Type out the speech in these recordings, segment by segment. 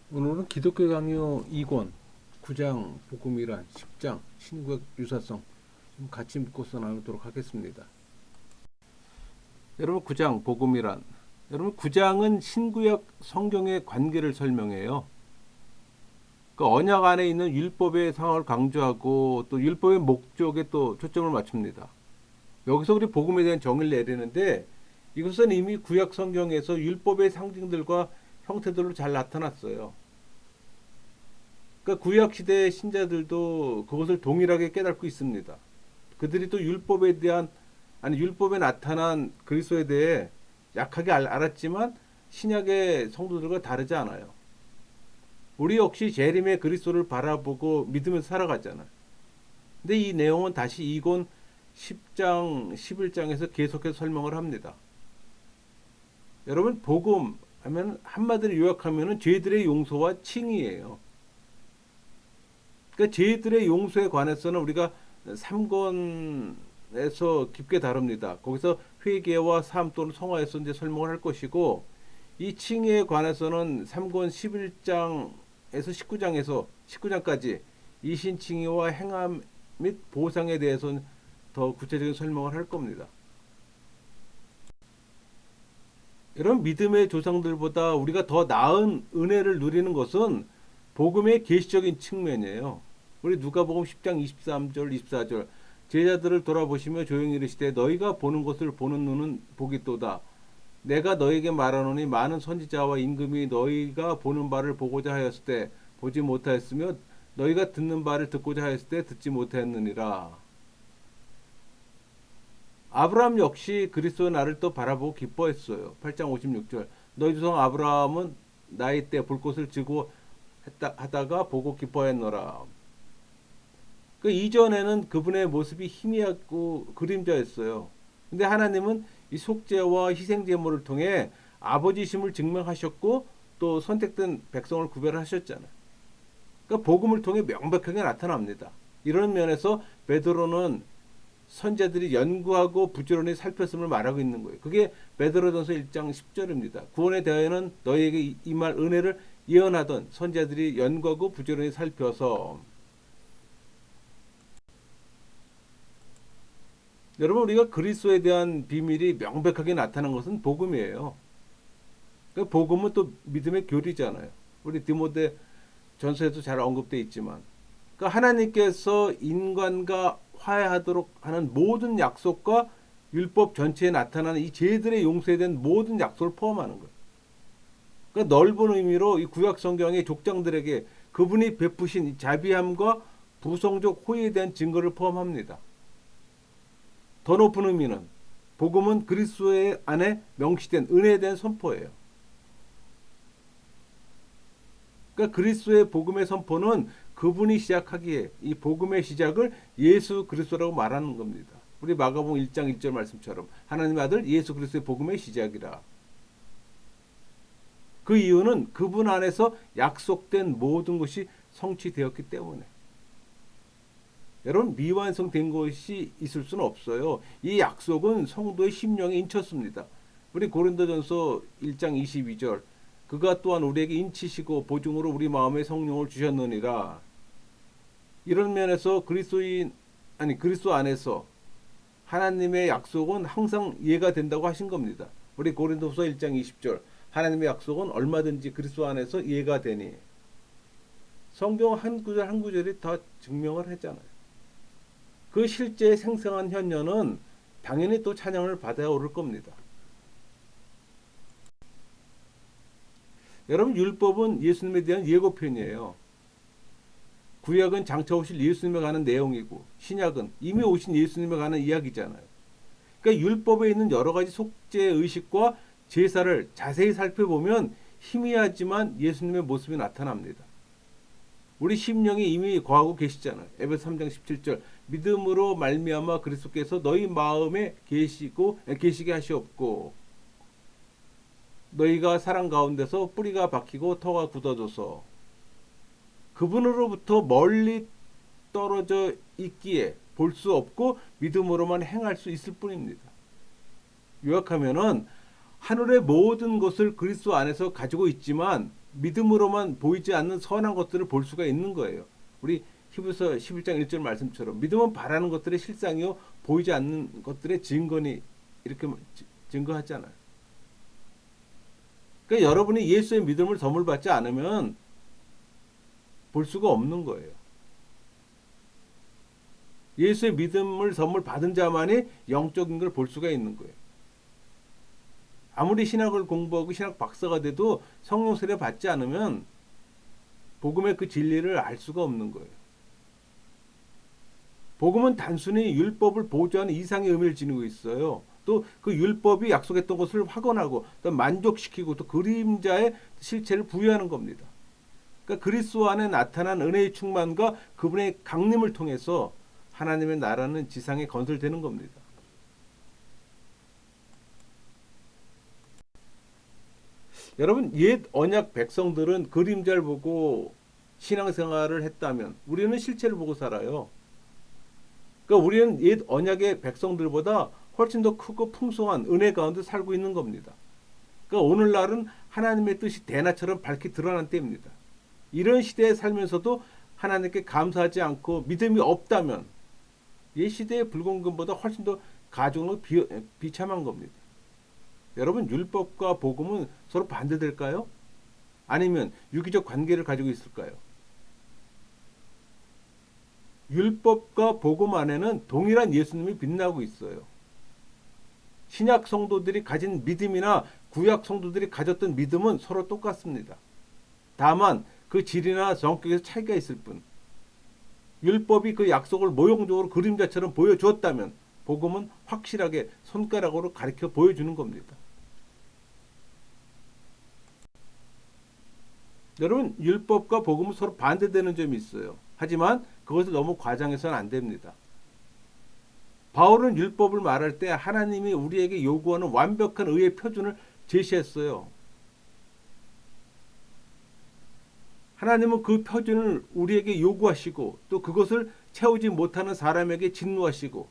오늘은 기독교 강요 2권 9장 복음이란 10장 신구약 유사성 좀 같이 묶어서 나누도록 하겠습니다. 여러분 9장 복음이란 여러분 9장은 신구약 성경의 관계를 설명해요. 그 언약 안에 있는 율법의 상황을 강조하고 또 율법의 목적에 또 초점을 맞춥니다. 여기서 우리 복음에 대한 정의를 내리는데 이것은 이미 구약 성경에서 율법의 상징들과 형태들로 잘 나타났어요. 그러니까 구약 시대의 신자들도 그것을 동일하게 깨닫고 있습니다. 그들이 또 율법에 대한 율법에 나타난 그리스도에 대해 약하게 알았지만 신약의 성도들과 다르지 않아요. 우리 역시 재림의 그리스도를 바라보고 믿으면서 살아갔잖아요. 근데 이 내용은 다시 이권 10장, 11장에서 계속해서 설명을 합니다. 여러분 복음 하면 한마디로 요약하면 죄들의 용서와 칭의예요. 그러니까 죄들의 용서에 관해서는 우리가 3권에서 깊게 다룹니다. 거기서 회개와 삶 또는 성화에서 이제 설명을 할 것이고 이 칭의에 관해서는 3권 11장에서 19장까지 이신칭의와 행함 및 보상에 대해서는 더 구체적인 설명을 할 겁니다. 이런 믿음의 조상들보다 우리가 더 나은 은혜를 누리는 것은 복음의 계시적인 측면이에요. 우리 누가복음 10장 23절 24절 제자들을 돌아보시며 조용히 이르시되 너희가 보는 것을 보는 눈은 복이 또다. 내가 너희에게 말하노니 많은 선지자와 임금이 너희가 보는 바를 보고자 하였을 때 보지 못하였으며 너희가 듣는 바를 듣고자 하였을 때 듣지 못하였느니라. 아브라함 역시 그리스도의 날을 또 바라보고 기뻐했어요. 8장 56절 너희 조상 아브라함은 나이 때 볼 것을 지고 하다가 보고 기뻐했노라. 그 이전에는 그분의 모습이 희미하고 그림자였어요. 근데 하나님은 이 속죄와 희생 제물을 통해 아버지심을 증명하셨고 또 선택된 백성을 구별하셨잖아요. 그러니까 복음을 통해 명백하게 나타납니다. 이런 면에서 베드로는 선자들이 연구하고 부지런히 살폈음을 말하고 있는 거예요. 그게 베드로전서 1장 10절입니다. 구원에 대하여는 너희에게 임할 은혜를 예언하던 선자들이 연구하고 부지런히 살펴서. 여러분 우리가 그리스도에 대한 비밀이 명백하게 나타난 것은 복음이에요. 그러니까 복음은 또 믿음의 교리잖아요. 우리 디모데 전서에도 잘 언급되어 있지만 그러니까 하나님께서 인간과 화해하도록 하는 모든 약속과 율법 전체에 나타나는 이 죄들의 용서에 대한 모든 약속을 포함하는 거예요. 그러니까 넓은 의미로 이 구약 성경의 족장들에게 그분이 베푸신 자비함과 부성적 호의에 대한 증거를 포함합니다. 더 높은 의미는 복음은 그리스도의 안에 명시된 은혜에 대한 선포예요. 그러니까 그리스도의 복음의 선포는 그분이 시작하기에 이 복음의 시작을 예수 그리스도라고 말하는 겁니다. 우리 마가복음 1장 1절 말씀처럼 하나님의 아들 예수 그리스도의 복음의 시작이라. 그 이유는 그분 안에서 약속된 모든 것이 성취되었기 때문에. 여러분 미완성된 것이 있을 수는 없어요. 이 약속은 성도의 심령에 인쳤습니다. 우리 고린도전서 1장 22절 그가 또한 우리에게 인치시고 보증으로 우리 마음에 성령을 주셨느니라. 이런 면에서 그리스도 안에서 하나님의 약속은 항상 이해가 된다고 하신 겁니다. 우리 고린도서 1장 20절 하나님의 약속은 얼마든지 그리스도 안에서 이해가 되니. 성경 한 구절 한 구절이 다 증명을 했잖아요. 그 실제 생생한 현녀는 당연히 또 찬양을 받아야 오를 겁니다. 여러분 율법은 예수님에 대한 예고편이에요. 구약은 장차 오실 예수님에 관한 내용이고 신약은 이미 오신 예수님에 관한 이야기잖아요. 그러니까 율법에 있는 여러 가지 속죄 의식과 제사를 자세히 살펴보면 희미하지만 예수님의 모습이 나타납니다. 우리 심령이 이미 거하고 계시잖아요. 에베소 3장 17절 믿음으로 말미암아 그리스도께서 너희 마음에 계시게 하시옵고 너희가 사랑 가운데서 뿌리가 박히고 터가 굳어져서 그분으로부터 멀리 떨어져 있기에 볼 수 없고 믿음으로만 행할 수 있을 뿐입니다. 요약하면은 하늘의 모든 것을 그리스도 안에서 가지고 있지만 믿음으로만 보이지 않는 선한 것들을 볼 수가 있는 거예요. 우리 히브리서 11장 1절 말씀처럼 믿음은 바라는 것들의 실상이요 보이지 않는 것들의 증거니 이렇게 증거하잖아요. 그러니까 여러분이 예수의 믿음을 선물 받지 않으면 볼 수가 없는 거예요. 예수의 믿음을 선물 받은 자만이 영적인 걸 볼 수가 있는 거예요. 아무리 신학을 공부하고 신학 박사가 돼도 성령 세례 받지 않으면 복음의 그 진리를 알 수가 없는 거예요. 복음은 단순히 율법을 보조하는 이상의 의미를 지니고 있어요. 또 그 율법이 약속했던 것을 확언하고 또 만족시키고 또 그림자의 실체를 부여하는 겁니다. 그러니까 그리스도 안에 나타난 은혜의 충만과 그분의 강림을 통해서 하나님의 나라는 지상에 건설되는 겁니다. 여러분 옛 언약 백성들은 그림자를 보고 신앙생활을 했다면 우리는 실체를 보고 살아요. 그러니까 우리는 옛 언약의 백성들보다 훨씬 더 크고 풍성한 은혜 가운데 살고 있는 겁니다. 그러니까 오늘날은 하나님의 뜻이 대낮처럼 밝게 드러난 때입니다. 이런 시대에 살면서도 하나님께 감사하지 않고 믿음이 없다면 옛 시대의 불공금보다 훨씬 더 가중으로 비참한 겁니다. 여러분 율법과 복음은 서로 반대될까요? 아니면 유기적 관계를 가지고 있을까요? 율법과 복음 안에는 동일한 예수님이 빛나고 있어요. 신약 성도들이 가진 믿음이나 구약 성도들이 가졌던 믿음은 서로 똑같습니다. 다만 그 질이나 성격에서 차이가 있을 뿐. 율법이 그 약속을 모형적으로 그림자처럼 보여주었다면 복음은 확실하게 손가락으로 가리켜 보여주는 겁니다. 여러분 율법과 복음은 서로 반대되는 점이 있어요. 하지만 그것을 너무 과장해서는 안 됩니다. 바울은 율법을 말할 때 하나님이 우리에게 요구하는 완벽한 의의 표준을 제시했어요. 하나님은 그 표준을 우리에게 요구하시고 또 그것을 채우지 못하는 사람에게 진노하시고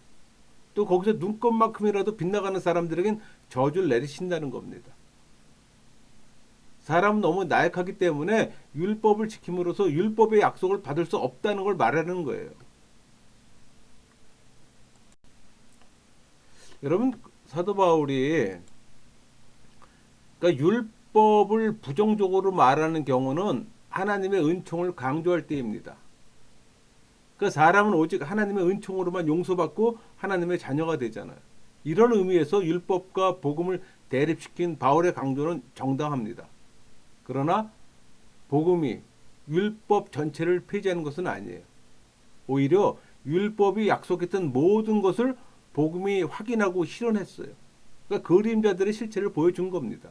또 거기서 눈곱만큼이라도 빗나가는 사람들에겐 저주를 내리신다는 겁니다. 사람은 너무 나약하기 때문에 율법을 지킴으로써 율법의 약속을 받을 수 없다는 걸 말하는 거예요. 여러분 사도 바울이 그러니까 율법을 부정적으로 말하는 경우는 하나님의 은총을 강조할 때입니다. 그 사람은 오직 하나님의 은총으로만 용서받고 하나님의 자녀가 되잖아요. 이런 의미에서 율법과 복음을 대립시킨 바울의 강조는 정당합니다. 그러나 복음이 율법 전체를 폐지하는 것은 아니에요. 오히려 율법이 약속했던 모든 것을 복음이 확인하고 실현했어요. 그러니까 그림자들의 실체를 보여준 겁니다.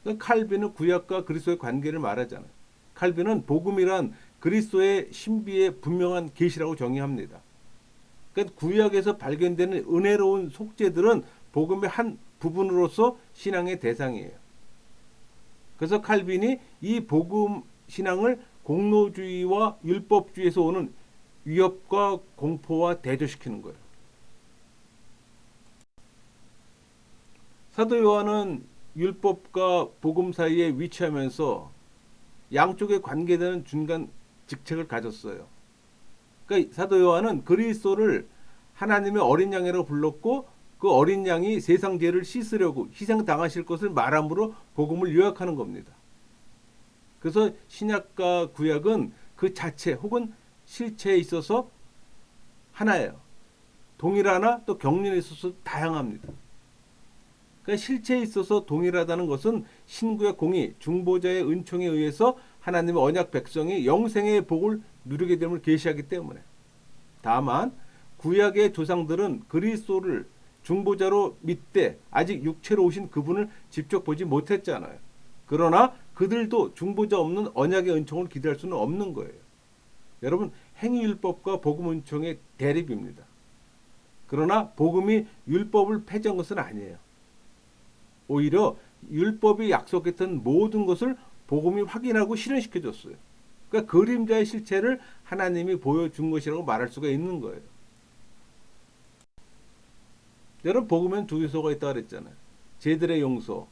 그러니까 칼빈은 구약과 그리스도의 관계를 말하잖아요. 칼빈은 복음이란 그리스도의 신비의 분명한 계시라고 정의합니다. 그러니까 구약에서 발견되는 은혜로운 속죄들은 복음의 한 부분으로서 신앙의 대상이에요. 그래서 칼빈이 이 복음 신앙을 공로주의와 율법주의에서 오는 위협과 공포와 대조시키는 거예요. 사도 요한은 율법과 복음 사이에 위치하면서 양쪽에 관계되는 중간 직책을 가졌어요. 그러니까 사도 요한은 그리스도를 하나님의 어린 양이라고 불렀고 그 어린 양이 세상 죄를 씻으려고 희생당하실 것을 말함으로 복음을 요약하는 겁니다. 그래서 신약과 구약은 그 자체 혹은 실체에 있어서 하나예요. 동일하나 또 경륜에 있어서 다양합니다. 그러니까 실체에 있어서 동일하다는 것은 신구약 공의 중보자의 은총에 의해서 하나님의 언약 백성이 영생의 복을 누리게 됨을 계시하기 때문에. 다만 구약의 조상들은 그리스도를 중보자로 믿되 아직 육체로 오신 그분을 직접 보지 못했잖아요. 그러나 그들도 중보자 없는 언약의 은총을 기대할 수는 없는 거예요. 여러분 행위율법과 복음 은총의 대립입니다. 그러나 복음이 율법을 폐지한 것은 아니에요. 오히려 율법이 약속했던 모든 것을 복음이 확인하고 실현시켜줬어요. 그러니까 그림자의 실체를 하나님이 보여준 것이라고 말할 수가 있는 거예요. 여러분 복음엔 두 요소가 있다고 그랬잖아요. 죄들의 용서.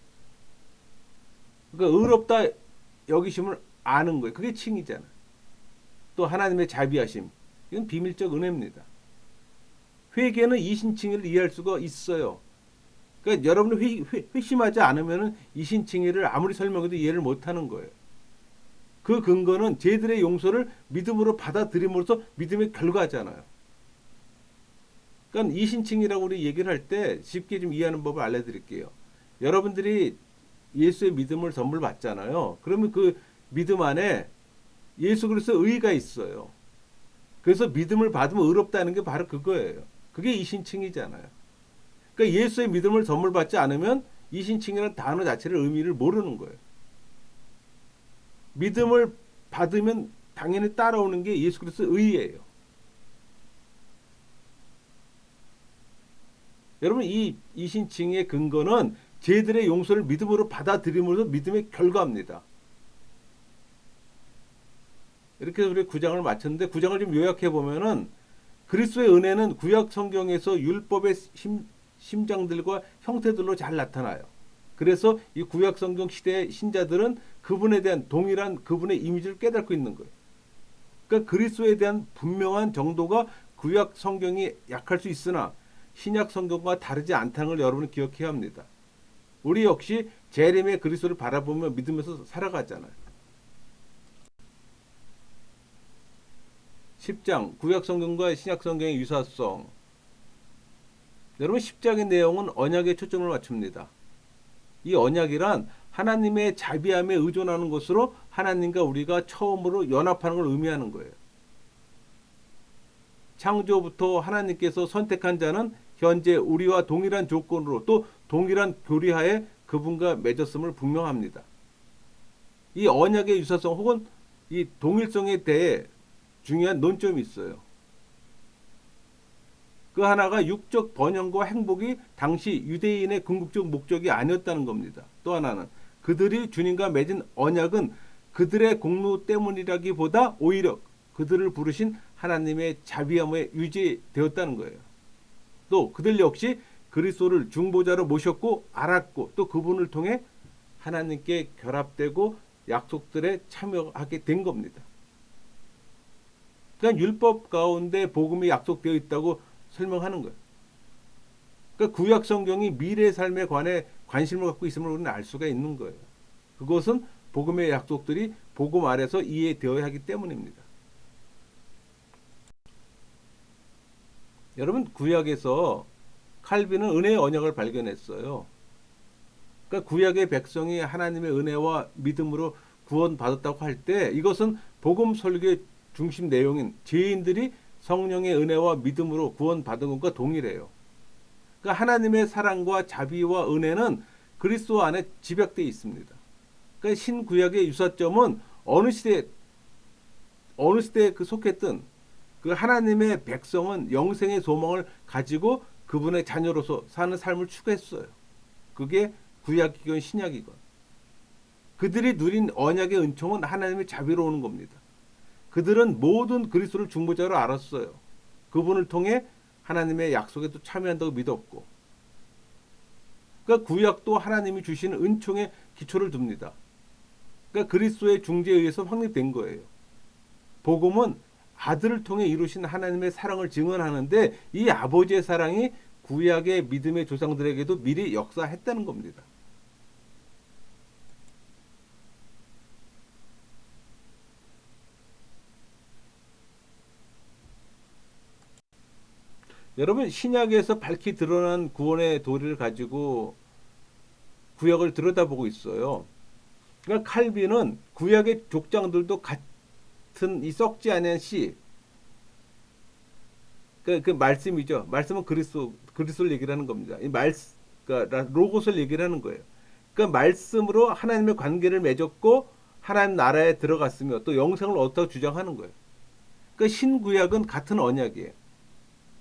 그러니까 의롭다 여기심을 아는 거예요. 그게 칭이잖아. 또 하나님의 자비하심. 이건 비밀적 은혜입니다. 회개는 이신칭의를 이해할 수가 있어요. 그러니까 여러분이 회심하지 않으면 이신칭의를 아무리 설명해도 이해를 못하는 거예요. 그 근거는 죄들의 용서를 믿음으로 받아들임으로써 믿음의 결과잖아요. 그러니까 이신칭의라고 우리 얘기를 할 때 쉽게 좀 이해하는 법을 알려드릴게요. 여러분들이 예수의 믿음을 선물 받잖아요. 그러면 그 믿음 안에 예수 그리스도 의가 있어요. 그래서 믿음을 받으면 의롭다는 게 바로 그거예요. 그게 이신칭이잖아요. 그러니까 예수의 믿음을 선물 받지 않으면 이신칭이라는 단어 자체를 의미를 모르는 거예요. 믿음을 받으면 당연히 따라오는 게 예수 그리스도 의예요. 여러분 이 이신칭의 근거는 죄들의 용서를 믿음으로 받아들임으로써 믿음의 결과입니다. 이렇게 우리 9장을 마쳤는데 9장을 좀 요약해 보면은 그리스도의 은혜는 구약 성경에서 율법의 심장들과 형태들로 잘 나타나요. 그래서 이 구약 성경 시대의 신자들은 그분에 대한 동일한 그분의 이미지를 깨닫고 있는 거예요. 그러니까 그리스도에 대한 분명한 정도가 구약 성경이 약할 수 있으나 신약 성경과 다르지 않다는 걸 여러분은 기억해야 합니다. 우리 역시 재림의 그리스도를 바라보며 믿으면서 살아가잖아요. 10장 구약 성경과 신약 성경의 유사성. 여러분 10장의 내용은 언약에 초점을 맞춥니다. 이 언약이란 하나님의 자비함에 의존하는 것으로 하나님과 우리가 처음으로 연합하는 걸 의미하는 거예요. 창조부터 하나님께서 선택한 자는 현재 우리와 동일한 조건으로 또 동일한 교리하에 그분과 맺었음을 분명합니다. 이 언약의 유사성 혹은 이 동일성에 대해 중요한 논점이 있어요. 그 하나가 육적 번영과 행복이 당시 유대인의 궁극적 목적이 아니었다는 겁니다. 또 하나는 그들이 주님과 맺은 언약은 그들의 공로 때문이라기보다 오히려 그들을 부르신 하나님의 자비함에 유지되었다는 거예요. 또 그들 역시 그리스도를 중보자로 모셨고 알았고 또 그분을 통해 하나님께 결합되고 약속들에 참여하게 된 겁니다. 그러니까 율법 가운데 복음이 약속되어 있다고 설명하는 거예요. 그러니까 구약 성경이 미래 삶에 관해 관심을 갖고 있음을 우리는 알 수가 있는 거예요. 그것은 복음의 약속들이 복음 아래서 이해되어야 하기 때문입니다. 여러분 구약에서 칼빈은 은혜의 언약을 발견했어요. 그러니까 구약의 백성이 하나님의 은혜와 믿음으로 구원받았다고 할 때 이것은 복음 설교의 중심 내용인 죄인들이 성령의 은혜와 믿음으로 구원받은 것과 동일해요. 그러니까 하나님의 사랑과 자비와 은혜는 그리스도 안에 집약되어 있습니다. 그러니까 신구약의 유사점은 어느 시대에 그 속했던 그 하나님의 백성은 영생의 소망을 가지고 그분의 자녀로서 사는 삶을 추구했어요. 그게 구약이건 신약이건. 그들이 누린 언약의 은총은 하나님의 자비로 오는 겁니다. 그들은 모든 그리스도를 중보자로 알았어요. 그분을 통해 하나님의 약속에도 참여한다고 믿었고. 그러니까 구약도 하나님이 주시는 은총에 기초를 둡니다. 그러니까 그리스도의 중재에 의해서 확립된 거예요. 복음은 아들을 통해 이루신 하나님의 사랑을 증언하는데 이 아버지의 사랑이 구약의 믿음의 조상들에게도 미리 역사했다는 겁니다. 여러분 신약에서 밝히 드러난 구원의 도리를 가지고 구약을 들여다보고 있어요. 그러니까 칼빈은 구약의 족장들도 같은 이 썩지 않은 씨, 그 말씀이죠. 말씀은 그리스도를 얘기를 하는 겁니다. 이 그러니까 로고스를 얘기를 하는 거예요. 그러니까 말씀으로 하나님의 관계를 맺었고 하나님 나라에 들어갔으며 또 영생을 얻었다고 주장하는 거예요. 그러니까 신구약은 같은 언약이에요.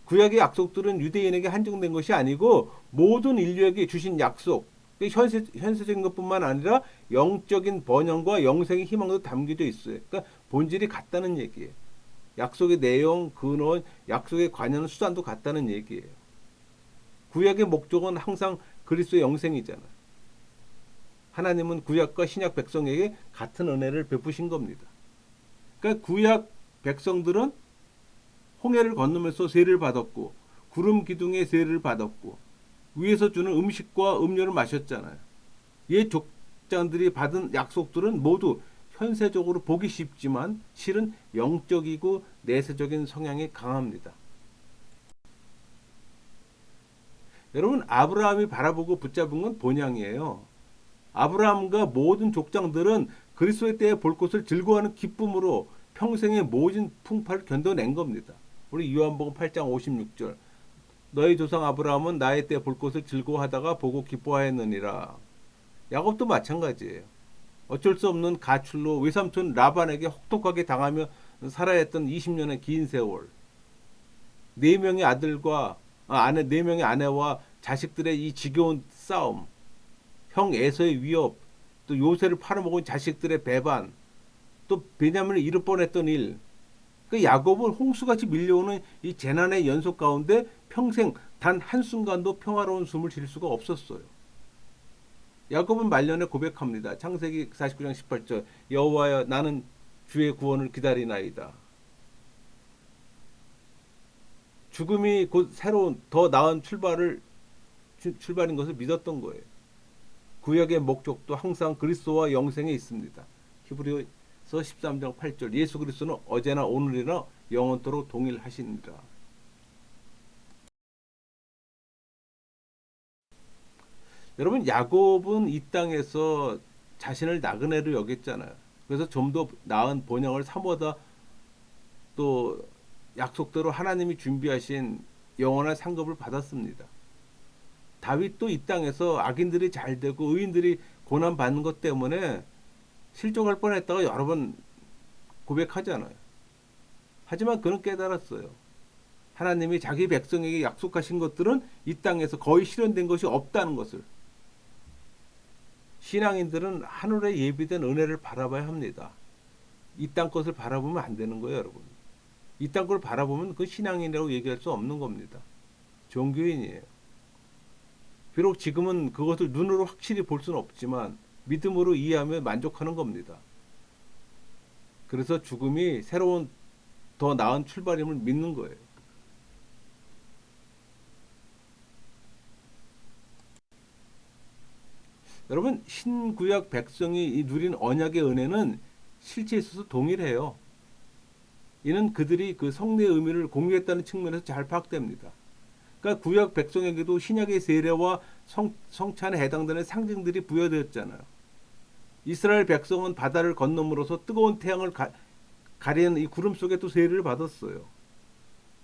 구약의 약속들은 유대인에게 한정된 것이 아니고 모든 인류에게 주신 약속, 현세적인 것뿐만 아니라 영적인 번영과 영생의 희망도 담겨져 있어요. 그러니까 본질이 같다는 얘기예요. 약속의 내용, 근원, 약속에 관여하는 수단도 같다는 얘기예요. 구약의 목적은 항상 그리스도의 영생이잖아요. 하나님은 구약과 신약 백성에게 같은 은혜를 베푸신 겁니다. 그러니까 구약 백성들은 홍해를 건너면서 세례를 받았고 구름 기둥의 세례를 받았고 위에서 주는 음식과 음료를 마셨잖아요. 옛 족장들이 받은 약속들은 모두 현세적으로 보기 쉽지만 실은 영적이고 내세적인 성향이 강합니다. 여러분, 아브라함이 바라보고 붙잡은 건 본향이에요. 아브라함과 모든 족장들은 그리스도의 때에 볼 것을 즐거워하는 기쁨으로 평생의 모진 풍파를 견뎌낸 겁니다. 우리 요한복음 8장 56절. 너희 조상 아브라함은 나의 때 볼 것을 즐거워하다가 보고 기뻐하였느니라. 야곱도 마찬가지예요. 어쩔 수 없는 가출로 외삼촌 라반에게 혹독하게 당하며 살아야 했던 20년의 긴 세월. 네 명의 아들과 아내 네 명의 아내와 자식들의 이 지겨운 싸움, 형 에서의 위협, 또 요새를 팔아먹은 자식들의 배반, 또 베냐민을 잃을 뻔했던 일. 그 야곱은 홍수같이 밀려오는 이 재난의 연속 가운데 평생 단 한순간도 평화로운 숨을 쉴 수가 없었어요. 야곱은 말년에 고백합니다. 창세기 49장 18절. 여호와여 나는 주의 구원을 기다리나이다. 죽음이 곧 새로운 더 나은 출발인 것을 믿었던 거예요. 구약의 목적도 항상 그리스도와 영생에 있습니다. 히브리서 13장 8절. 예수 그리스도는 어제나 오늘이나 영원토록 동일하시니라. 여러분, 야곱은 이 땅에서 자신을 나그네로 여겼잖아요. 그래서 좀 더 나은 본향을 삼어다 또 약속대로 하나님이 준비하신 영원한 상급을 받았습니다. 다윗도 이 땅에서 악인들이 잘 되고 의인들이 고난 받는 것 때문에 실족할 뻔했다가 여러 번 고백하잖아요. 하지만 그는 깨달았어요. 하나님이 자기 백성에게 약속하신 것들은 이 땅에서 거의 실현된 것이 없다는 것을. 신앙인들은 하늘에 예비된 은혜를 바라봐야 합니다. 이 땅 것을 바라보면 안 되는 거예요, 여러분. 이 땅 걸 바라보면 그 신앙인이라고 얘기할 수 없는 겁니다. 종교인이에요. 비록 지금은 그것을 눈으로 확실히 볼 수는 없지만 믿음으로 이해하며 만족하는 겁니다. 그래서 죽음이 새로운 더 나은 출발임을 믿는 거예요. 여러분, 신구약 백성이 누린 언약의 은혜는 실체에 있어서 동일해요. 이는 그들이 그 성례의 의미를 공유했다는 측면에서 잘 파악됩니다. 그러니까 구약 백성에게도 신약의 세례와 성찬에 해당되는 상징들이 부여되었잖아요. 이스라엘 백성은 바다를 건너므로써 뜨거운 태양을 가리는 이 구름 속에 또 세례를 받았어요.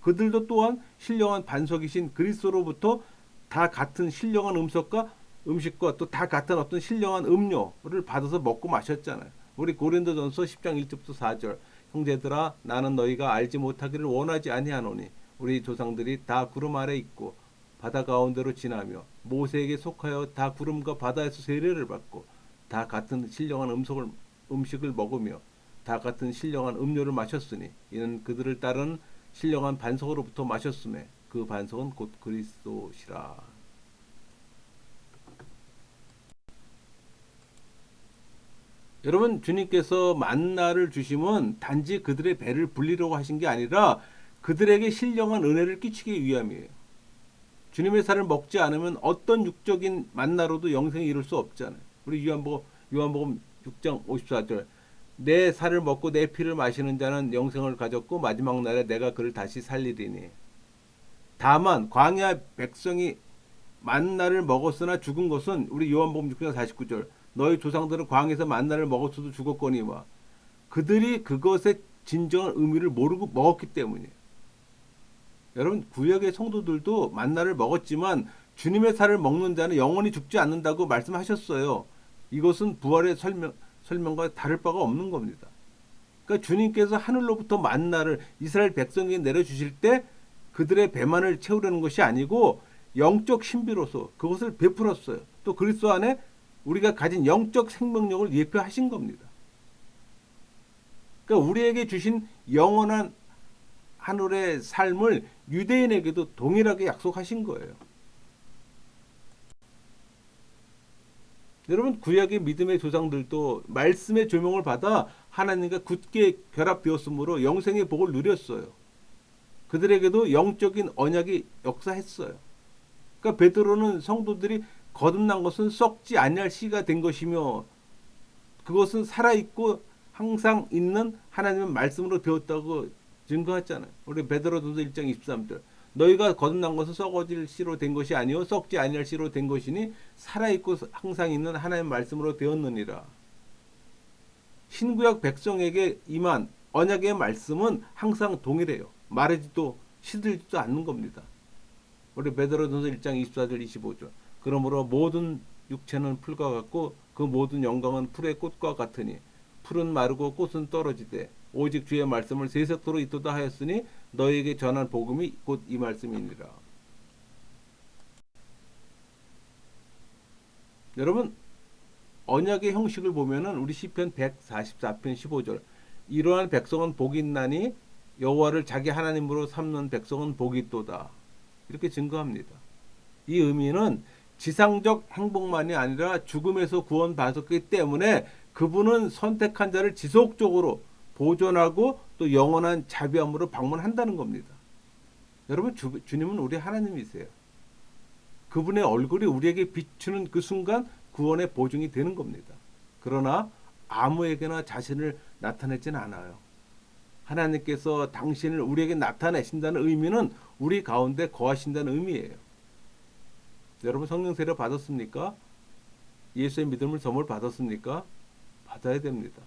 그들도 또한 신령한 반석이신 그리스도로부터 다 같은 신령한 음식과 또 다 같은 어떤 신령한 음료를 받아서 먹고 마셨잖아요. 우리 고린도전서 10장 1절부터 4절. 형제들아 나는 너희가 알지 못하기를 원하지 아니하노니 우리 조상들이 다 구름 아래 있고 바다 가운데로 지나며 모세에게 속하여 다 구름과 바다에서 세례를 받고 다 같은 신령한 음식을 먹으며 다 같은 신령한 음료를 마셨으니 이는 그들을 따른 신령한 반석으로부터 마셨음에 그 반석은 곧 그리스도시라. 여러분, 주님께서 만나를 주심은 단지 그들의 배를 불리려고 하신 게 아니라 그들에게 신령한 은혜를 끼치기 위함이에요. 주님의 살을 먹지 않으면 어떤 육적인 만나로도 영생에 이룰 수 없잖아요. 우리 요한복음 6장 54절. 내 살을 먹고 내 피를 마시는 자는 영생을 가졌고 마지막 날에 내가 그를 다시 살리리니. 다만 광야 백성이 만나를 먹었으나 죽은 것은 우리 요한복음 6장 49절. 너희 조상들은 광야에서 만나를 먹었어도 죽었거니와 그들이 그것의 진정한 의미를 모르고 먹었기 때문이에요. 여러분, 구약의 성도들도 만나를 먹었지만 주님의 살을 먹는 자는 영원히 죽지 않는다고 말씀하셨어요. 이것은 부활의 설명과 다를 바가 없는 겁니다. 그러니까 주님께서 하늘로부터 만나를 이스라엘 백성에게 내려주실 때 그들의 배만을 채우려는 것이 아니고 영적 신비로서 그것을 베풀었어요. 또 그리스도 안에 우리가 가진 영적 생명력을 예표하신 겁니다. 그러니까 우리에게 주신 영원한 하늘의 삶을 유대인에게도 동일하게 약속하신 거예요. 여러분 구약의 믿음의 조상들도 말씀의 조명을 받아 하나님과 굳게 결합되었으므로 영생의 복을 누렸어요. 그들에게도 영적인 언약이 역사했어요. 그러니까 베드로는 성도들이 거듭난 것은 썩지 아니할 씨가 된 것이며 그것은 살아있고 항상 있는 하나님의 말씀으로 되었다고 증거했잖아요. 우리 베드로전서 1장 23절. 너희가 거듭난 것은 썩어질 씨로 된 것이 아니요 썩지 아니할 씨로 된 것이니 살아있고 항상 있는 하나님의 말씀으로 되었느니라. 신구약 백성에게 임한 언약의 말씀은 항상 동일해요. 마르지도 시들지도 않는 겁니다. 우리 베드로전서 1장 24절 25절. 그러므로 모든 육체는 풀과 같고 그 모든 영광은 풀의 꽃과 같으니 풀은 마르고 꽃은 떨어지되 오직 주의 말씀을 세세토록 있도다 하였으니 너희에게 전한 복음이 곧 이 말씀이니라. 여러분 언약의 형식을 보면은 우리 시편 144편 15절 이러한 백성은 복이 있나니 여호와를 자기 하나님으로 삼는 백성은 복이 있도다. 이렇게 증거합니다. 이 의미는 지상적 행복만이 아니라 죽음에서 구원받았기 때문에 그분은 선택한 자를 지속적으로 보존하고 또 영원한 자비함으로 방문한다는 겁니다. 여러분 주님은 우리 하나님이세요. 그분의 얼굴이 우리에게 비추는 그 순간 구원의 보증이 되는 겁니다. 그러나 아무에게나 자신을 나타내지는 않아요. 하나님께서 당신을 우리에게 나타내신다는 의미는 우리 가운데 거하신다는 의미예요. 여러분 성령 세례 받았습니까? 예수의 믿음을 선물 받았습니까? 받아야 됩니다.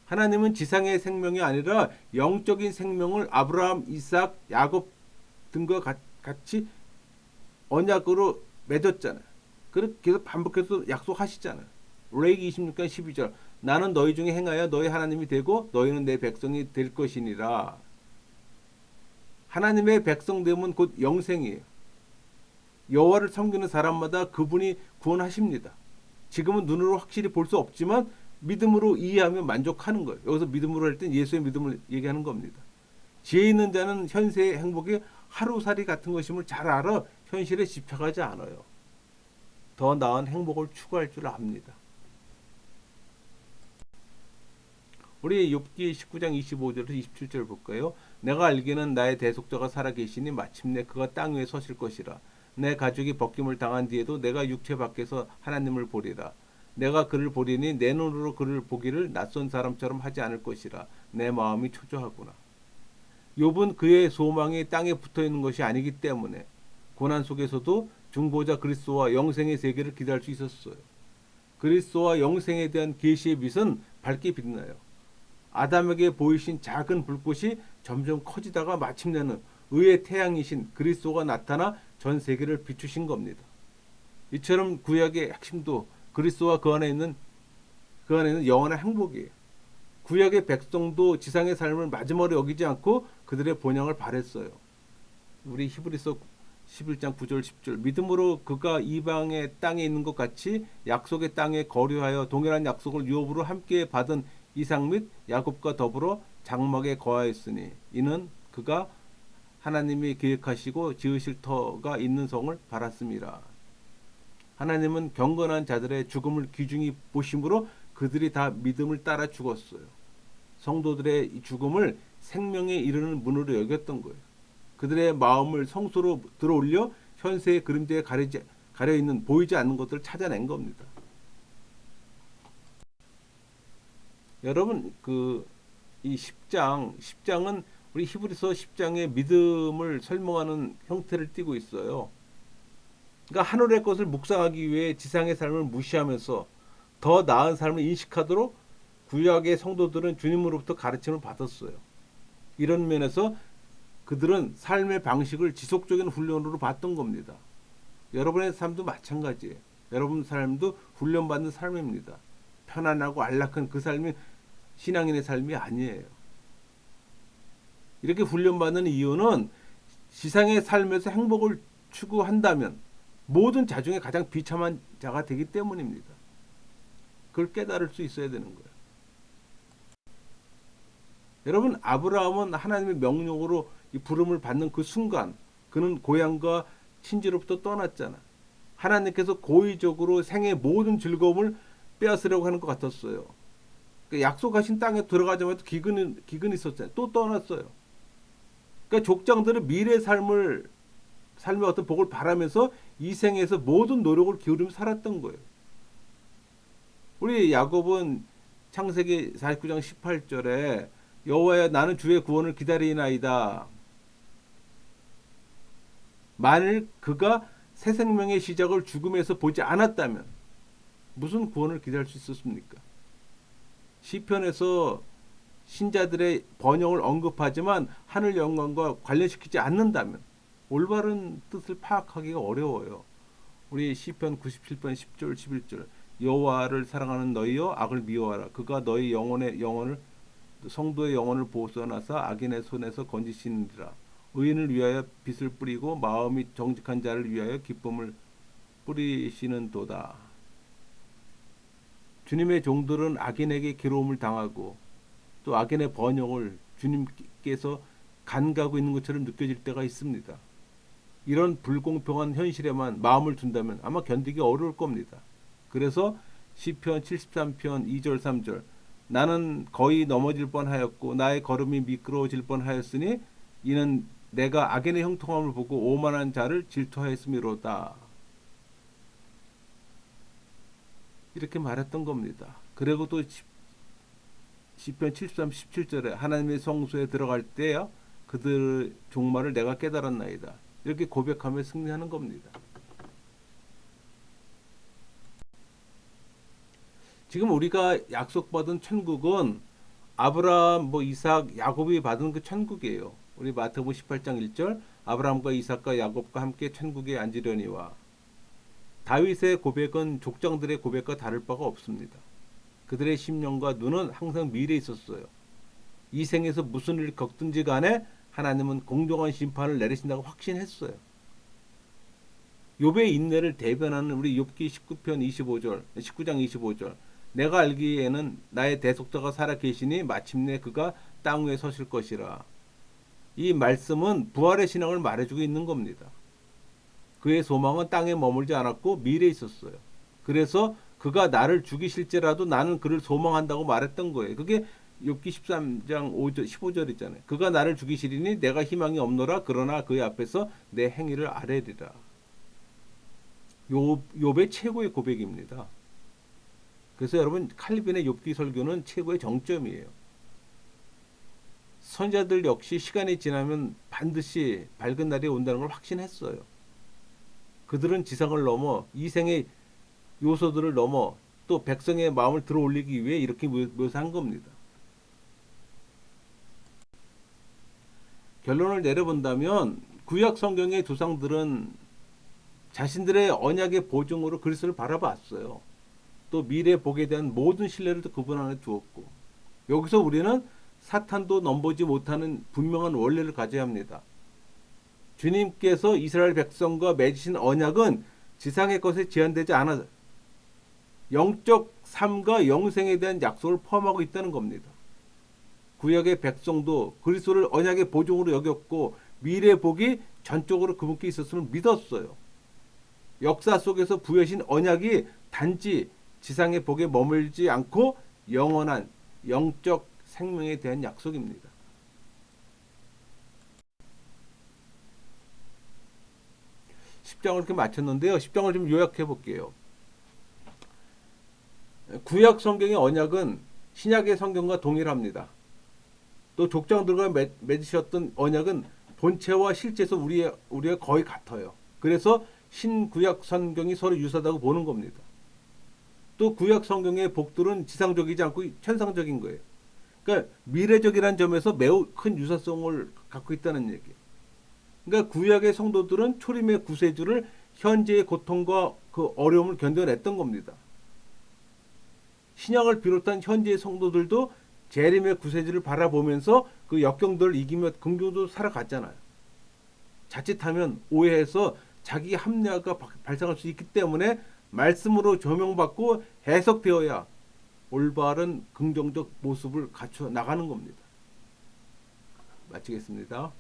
하나님은 지상의 생명이 아니라 영적인 생명을 아브라함, 이삭, 야곱 등과 같이 언약으로 맺었잖아요. 그래서 반복해서 약속하시잖아요. 레위기 26장 12절 나는 너희 중에 행하여 너희 하나님이 되고 너희는 내 백성이 될 것이니라. 하나님의 백성됨은 곧 영생이에요. 여호와를 섬기는 사람마다 그분이 구원하십니다. 지금은 눈으로 확실히 볼 수 없지만 믿음으로 이해하며 만족하는 거예요. 여기서 믿음으로 할 땐 예수의 믿음을 얘기하는 겁니다. 지혜 있는 자는 현세의 행복이 하루살이 같은 것임을 잘 알아 현실에 집착하지 않아요. 더 나은 행복을 추구할 줄 압니다. 우리 욥기 19장 25절에서 27절 볼까요? 내가 알기는 나의 대속자가 살아계시니 마침내 그가 땅 위에 서실 것이라. 내 가족이 벗김을 당한 뒤에도 내가 육체 밖에서 하나님을 보리라. 내가 그를 보리니 내 눈으로 그를 보기를 낯선 사람처럼 하지 않을 것이라. 내 마음이 초조하구나. 욥은 그의 소망이 땅에 붙어있는 것이 아니기 때문에 고난 속에서도 중보자 그리스도와 영생의 세계를 기대할 수 있었어요. 그리스도와 영생에 대한 계시의 빛은 밝게 빛나요. 아담에게 보이신 작은 불꽃이 점점 커지다가 마침내는 의의 태양이신 그리스도가 나타나 전 세계를 비추신 겁니다. 이처럼 구약의 핵심도 그리스도와 그 안에 있는 영원한 행복이에요. 구약의 백성도 지상의 삶을 마지막으로 여기지 않고 그들의 본향을 바랬어요. 우리 히브리서 11장 9절 10절 믿음으로 그가 이방의 땅에 있는 것 같이 약속의 땅에 거류하여 동일한 약속을 유업으로 함께 받은 이삭 및 야곱과 더불어 장막에 거하였으니 이는 그가 하나님이 계획하시고 지으실 터가 있는 성을 바랐습니다. 하나님은 경건한 자들의 죽음을 귀중히 보심으로 그들이 다 믿음을 따라 죽었어요. 성도들의 이 죽음을 생명에 이르는 문으로 여겼던 거예요. 그들의 마음을 성소로 들어올려 현세의 그림자에 가려 있는 보이지 않는 것들을 찾아낸 겁니다. 여러분 이 10장은 우리 히브리서 10장의 믿음을 설명하는 형태를 띠고 있어요. 그러니까 하늘의 것을 묵상하기 위해 지상의 삶을 무시하면서 더 나은 삶을 인식하도록 구약의 성도들은 주님으로부터 가르침을 받았어요. 이런 면에서 그들은 삶의 방식을 지속적인 훈련으로 봤던 겁니다. 여러분의 삶도 마찬가지예요. 여러분 삶도 훈련받는 삶입니다. 편안하고 안락한 그 삶이 신앙인의 삶이 아니에요. 이렇게 훈련받는 이유는 지상의 삶에서 행복을 추구한다면 모든 자 중에 가장 비참한 자가 되기 때문입니다. 그걸 깨달을 수 있어야 되는 거예요. 여러분 아브라함은 하나님의 명령으로 이 부름을 받는 그 순간 그는 고향과 친지로부터 떠났잖아. 하나님께서 고의적으로 생의 모든 즐거움을 빼앗으려고 하는 것 같았어요. 그러니까 약속하신 땅에 들어가자마자 기근이 있었잖아요. 또 떠났어요. 그러니까 족장들은 미래 삶의 어떤 복을 바라면서 이 생에서 모든 노력을 기울이며 살았던 거예요. 우리 야곱은 창세기 49장 18절에 여호와여 나는 주의 구원을 기다리나이다. 만일 그가 새 생명의 시작을 죽음에서 보지 않았다면 무슨 구원을 기다릴 수 있었습니까? 시편에서 신자들의 번영을 언급하지만 하늘 영광과 관련시키지 않는다면 올바른 뜻을 파악하기가 어려워요. 우리 시편 97편 10절 11절 여호와를 사랑하는 너희여 악을 미워하라. 그가 너희 영혼을 성도의 영혼을 보호하사 악인의 손에서 건지시느니라. 의인을 위하여 빛을 뿌리고 마음이 정직한 자를 위하여 기쁨을 뿌리시는도다. 주님의 종들은 악인에게 괴로움을 당하고 또 악인의 번영을 주님께서 간가고 있는 것처럼 느껴질 때가 있습니다. 이런 불공평한 현실에만 마음을 둔다면 아마 견디기 어려울 겁니다. 그래서 시편 73편 2절 3절 나는 거의 넘어질 뻔하였고 나의 걸음이 미끄러워질 뻔하였으니 이는 내가 악인의 형통함을 보고 오만한 자를 질투하였음이로다. 이렇게 말했던 겁니다. 그리고 또 시편 73, 17절에 하나님의 성소에 들어갈 때야 그들 종말을 내가 깨달았나이다. 이렇게 고백하며 승리하는 겁니다. 지금 우리가 약속받은 천국은 아브라함, 이삭, 야곱이 받은 그 천국이에요. 우리 마태복음 18장 1절 아브라함과 이삭과 야곱과 함께 천국에 앉으려니와 다윗의 고백은 족장들의 고백과 다를 바가 없습니다. 그들의 심령과 눈은 항상 미래에 있었어요. 이 생에서 무슨 일을 겪든지 간에 하나님은 공정한 심판을 내리신다고 확신했어요. 욥의 인내를 대변하는 우리 욥기 19장 25절 내가 알기에는 나의 대속자가 살아 계시니 마침내 그가 땅 위에 서실 것이라. 이 말씀은 부활의 신앙을 말해주고 있는 겁니다. 그의 소망은 땅에 머물지 않았고 미래에 있었어요. 그래서 그가 나를 죽이실지라도 나는 그를 소망한다고 말했던 거예요. 그게 욥기 13장 15절 있잖아요. 그가 나를 죽이시리니 내가 희망이 없노라. 그러나 그의 앞에서 내 행위를 아뢰리라. 욥의 최고의 고백입니다. 그래서 여러분 칼빈의 욥기 설교는 최고의 정점이에요. 선자들 역시 시간이 지나면 반드시 밝은 날이 온다는 걸 확신했어요. 그들은 지상을 넘어 이생의 요소들을 넘어 또 백성의 마음을 들어올리기 위해 이렇게 묘사한 겁니다. 결론을 내려본다면 구약 성경의 조상들은 자신들의 언약의 보증으로 그리스도를 바라봤어요. 또 미래 복에 대한 모든 신뢰를 그분 안에 두었고 여기서 우리는 사탄도 넘보지 못하는 분명한 원리를 가져야 합니다. 주님께서 이스라엘 백성과 맺으신 언약은 지상의 것에 제한되지 않아 영적 삶과 영생에 대한 약속을 포함하고 있다는 겁니다. 구약의 백성도 그리스도를 언약의 보증으로 여겼고 미래 복이 전적으로 그분께 있었음을 믿었어요. 역사 속에서 부여신 언약이 단지 지상의 복에 머물지 않고 영원한 영적 생명에 대한 약속입니다. 10장을 이렇게 마쳤는데요. 10장을 좀 요약해 볼게요. 구약 성경의 언약은 신약의 성경과 동일합니다. 또 족장들과 맺으셨던 언약은 본체와 실제에서 우리가 거의 같아요. 그래서 신구약 성경이 서로 유사하다고 보는 겁니다. 또 구약 성경의 복들은 지상적이지 않고 천상적인 거예요. 그러니까 미래적이라는 점에서 매우 큰 유사성을 갖고 있다는 얘기예요. 그러니까 구약의 성도들은 초림의 구세주를 현재의 고통과 그 어려움을 견뎌냈던 겁니다. 신약을 비롯한 현재의 성도들도 재림의 구세주를 바라보면서 그 역경들을 이기며 긍정적으로 살아갔잖아요. 자칫하면 오해해서 자기 합리화가 발생할 수 있기 때문에 말씀으로 조명받고 해석되어야 올바른 긍정적 모습을 갖춰 나가는 겁니다. 마치겠습니다.